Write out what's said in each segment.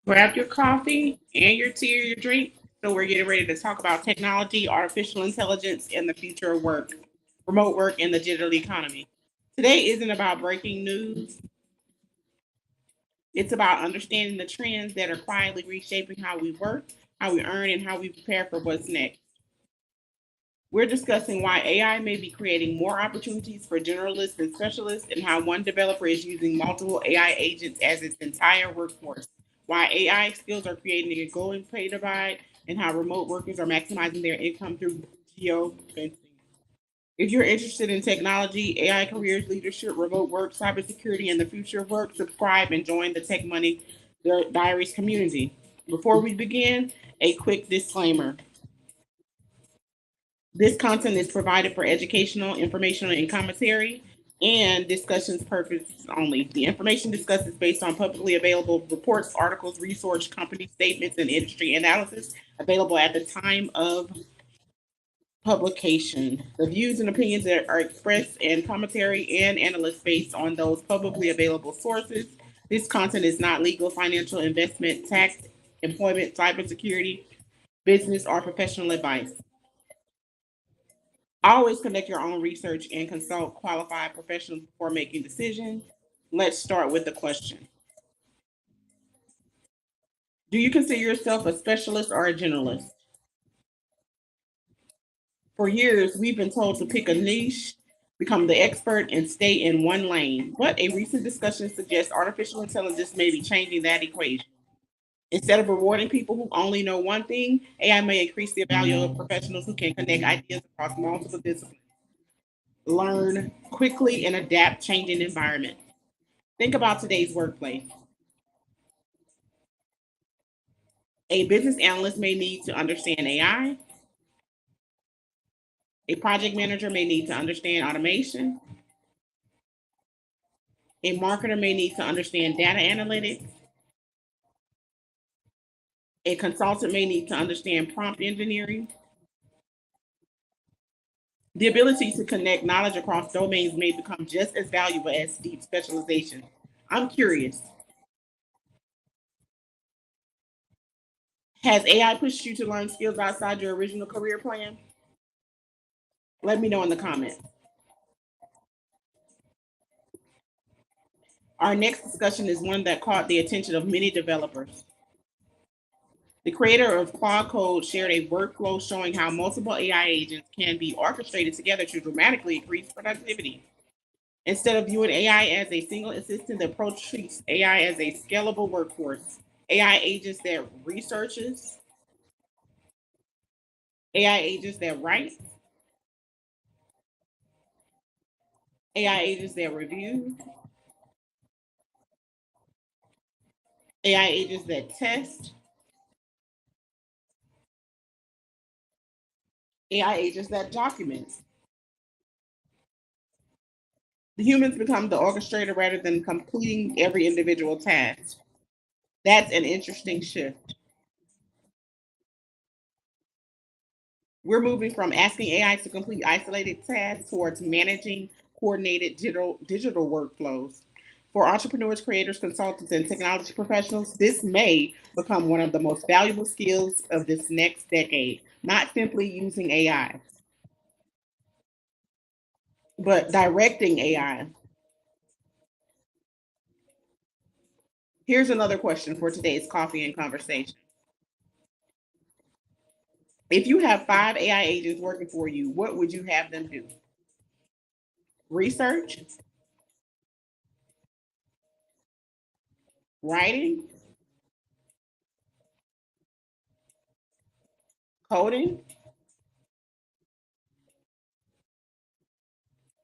Grab your coffee and your tea or your drink. So we're getting ready to talk about technology, artificial intelligence, and the future of work, remote work, and the digital economy. Today isn't about breaking news. It's about understanding the trends that are quietly reshaping how we work, how we earn, and how we prepare for what's next. We're discussing why AI may be creating more opportunities for generalists and specialists, and how one developer is using multiple AI agents as its entire workforce. Why AI skills are creating a growing pay divide, and how remote workers are maximizing their income through geo fencing. If you're interested in technology, AI careers, leadership, remote work, cybersecurity, and the future of work, subscribe and join the Tech Money Diaries community. Before we begin, a quick disclaimer. This content is provided for educational, informational, and commentary and discussions purposes only. The information discussed is based on publicly available reports, articles, research, company statements, and industry analysis available at the time of publication. The views and opinions that are expressed in commentary and analysis based on those publicly available sources. This content is not legal, financial, investment, tax, employment, cybersecurity, business, or professional advice. Always conduct your own research and consult qualified professionals before making decisions. Let's start with the question. Do you consider yourself a specialist or a generalist? For years, we've been told to pick a niche, become the expert, and stay in one lane. But a recent discussion suggests artificial intelligence may be changing that equation. Instead of rewarding people who only know one thing, AI may increase the value of professionals who can connect ideas across multiple disciplines, learn quickly, and adapt changing environments. Think about today's workplace. A business analyst may need to understand AI. A project manager may need to understand automation. A marketer may need to understand data analytics. A consultant may need to understand prompt engineering. The ability to connect knowledge across domains may become just as valuable as deep specialization. I'm curious, has AI pushed you to learn skills outside your original career plan? Let me know in the comments. Our next discussion is one that caught the attention of many developers. The creator of Claude Code shared a workflow showing how multiple AI agents can be orchestrated together to dramatically increase productivity. Instead of viewing AI as a single assistant, the approach treats AI as a scalable workforce. AI agents that researches, AI agents that write, AI agents that review, AI agents that test, AI agents that document. The humans become the orchestrator rather than completing every individual task. That's an interesting shift. We're moving from asking AI to complete isolated tasks towards managing coordinated digital workflows. For entrepreneurs, creators, consultants, and technology professionals, this may become one of the most valuable skills of this next decade. Not simply using AI, but directing AI. Here's another question for today's coffee and conversation. If you have 5 AI agents working for you, what would you have them do? Research, writing, coding,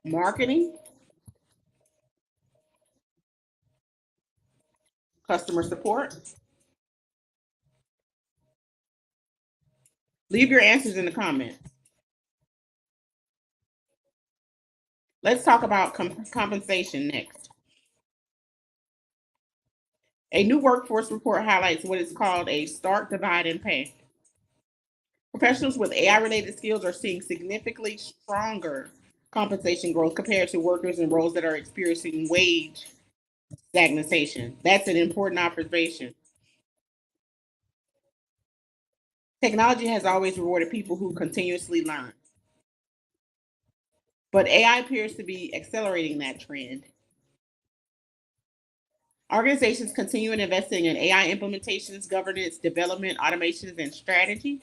marketing, customer support? Leave your answers in the comments. Let's talk about compensation next. A new workforce report highlights what is called a stark divide in pay. Professionals with AI related skills are seeing significantly stronger compensation growth compared to workers in roles that are experiencing wage stagnation. That's an important observation. Technology has always rewarded people who continuously learn, but AI appears to be accelerating that trend. Organizations continue investing in AI implementations, governance, development, automations, and strategy.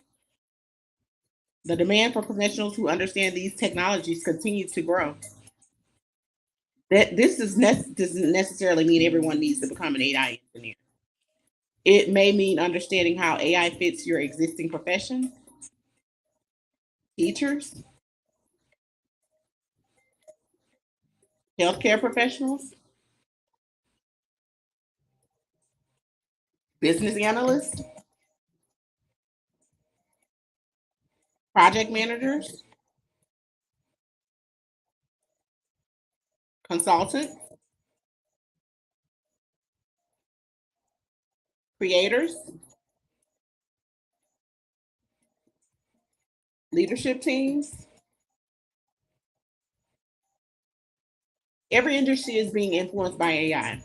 The demand for professionals who understand these technologies continues to grow. That this doesn't necessarily mean everyone needs to become an AI engineer. It may mean understanding how AI fits your existing profession, teachers, healthcare professionals, business analysts, project managers, consultants, creators, leadership teams. Every industry is being influenced by AI.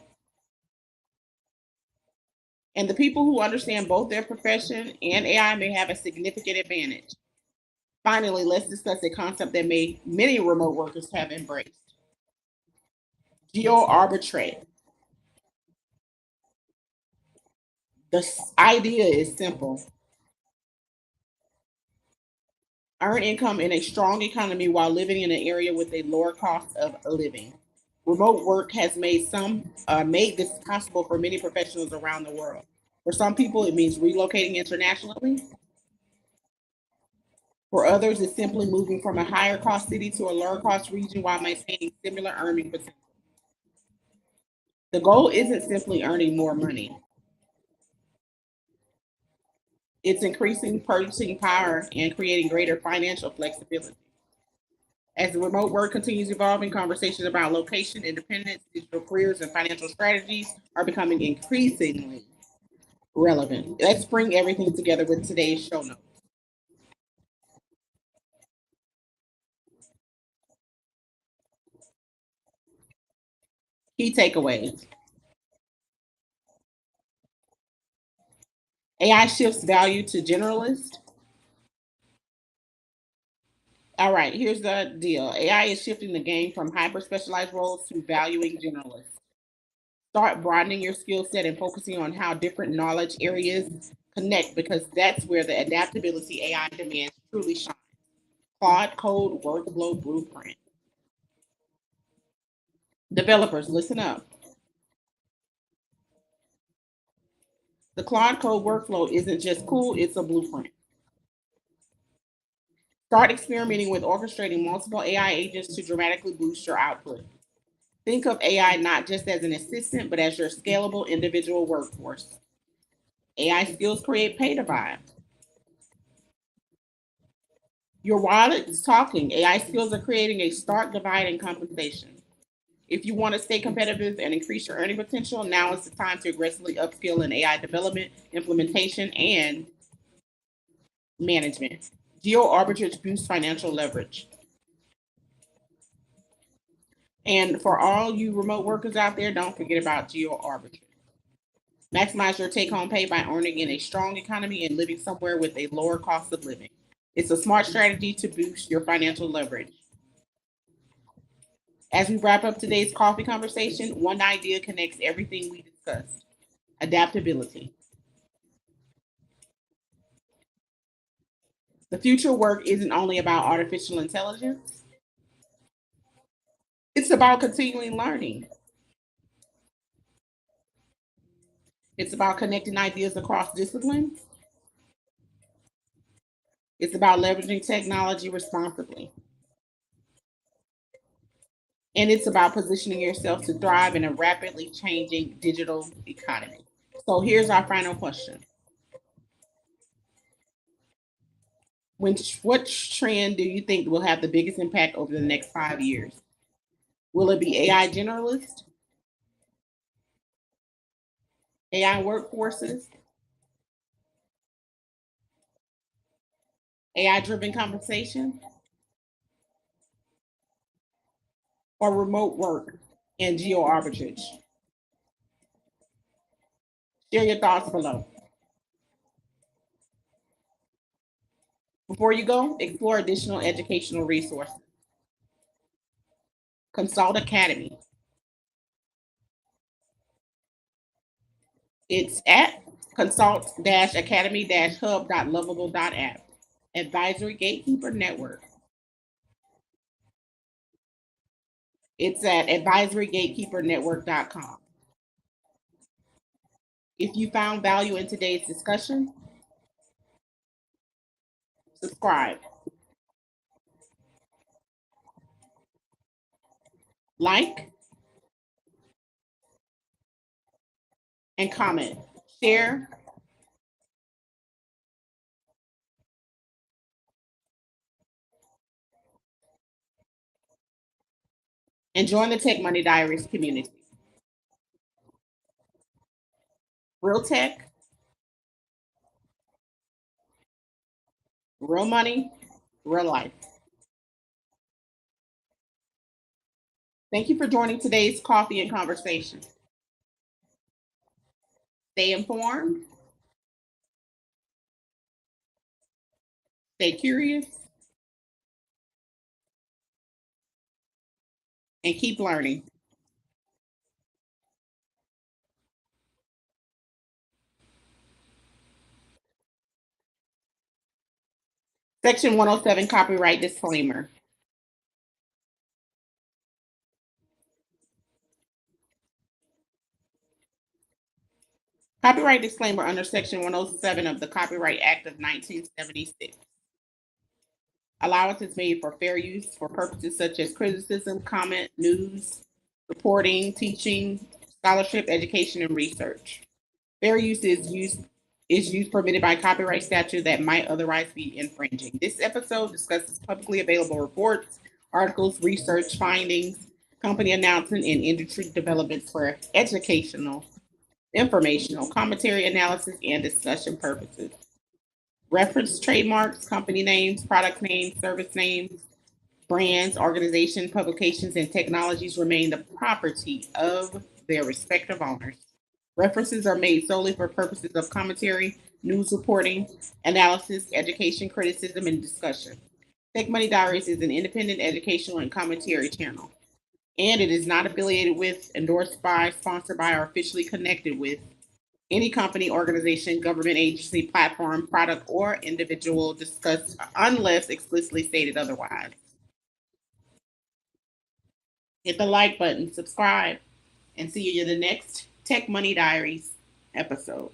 And the people who understand both their profession and AI may have a significant advantage. Finally, let's discuss a concept that many remote workers have embraced: geo-arbitrage. The idea is simple: earn income in a strong economy while living in an area with a lower cost of living. Remote work has made this possible for many professionals around the world. For some people, it means relocating internationally. For others, it's simply moving from a higher cost city to a lower cost region while maintaining similar earning potential. The goal isn't simply earning more money, it's increasing purchasing power and creating greater financial flexibility. As the remote work continues evolving, conversations about location, independence, digital careers, and financial strategies are becoming increasingly relevant. Let's bring everything together with today's show notes. Key takeaways: AI shifts value to generalists. All right, here's the deal: AI is shifting the game from hyper specialized roles to valuing generalists. Start broadening your skill set and focusing on how different knowledge areas connect, because that's where the adaptability AI demands truly shine. Claude Code Workflow Blueprint. Developers, listen up. The Claude Code workflow isn't just cool, it's a blueprint. Start experimenting with orchestrating multiple AI agents to dramatically boost your output. Think of AI not just as an assistant, but as your scalable individual workforce. AI skills create pay divide. Your wallet is talking. AI skills are creating a stark divide in compensation. If you want to stay competitive and increase your earning potential, now is the time to aggressively upskill in AI development, implementation, and management. Geo arbitrage boosts financial leverage. And for all you remote workers out there, don't forget about geo arbitrage. Maximize your take home pay by earning in a strong economy and living somewhere with a lower cost of living. It's a smart strategy to boost your financial leverage. As we wrap up today's coffee conversation, one idea connects everything we discussed: adaptability. The future work isn't only about artificial intelligence, it's about continuing learning. It's about connecting ideas across disciplines. It's about leveraging technology responsibly. And it's about positioning yourself to thrive in a rapidly changing digital economy. So here's our final question: what trend do you think will have the biggest impact over the next 5 years? Will it be AI generalists, AI workforces, AI driven compensation, or remote work and geo arbitrage? Share your thoughts below. Before you go, explore additional educational resources. Consult Academy. It's at consult-academy-hub.lovable.app. Advisory Gatekeeper Network. It's at advisorygatekeepernetwork.com. If you found value in today's discussion, subscribe, like, and comment. Share. And join the Tech Money Diaries community. Real tech, real money, real life. Thank you for joining today's coffee and conversation. Stay informed, stay curious, and keep learning. Section 107 copyright disclaimer. Copyright disclaimer under Section 107 of the Copyright Act of 1976. Allowance is made for fair use for purposes such as criticism, comment, news, reporting, teaching, scholarship, education, and research. Fair use is use permitted by copyright statute that might otherwise be infringing. This episode discusses publicly available reports, articles, research findings, company announcement, and industry developments for educational, informational, commentary, analysis, and discussion purposes. Reference trademarks, company names, product names, service names, brands, organizations, publications, and technologies remain the property of their respective owners. References are made solely for purposes of commentary, news reporting, analysis, education, criticism, and discussion. Tech Money Diaries is an independent educational and commentary channel, and it is not affiliated with, endorsed by, sponsored by, or officially connected with any company, organization, government agency, platform, product, or individual discussed unless explicitly stated otherwise. Hit the like button, subscribe, and see you in the next Tech Money Diaries episode.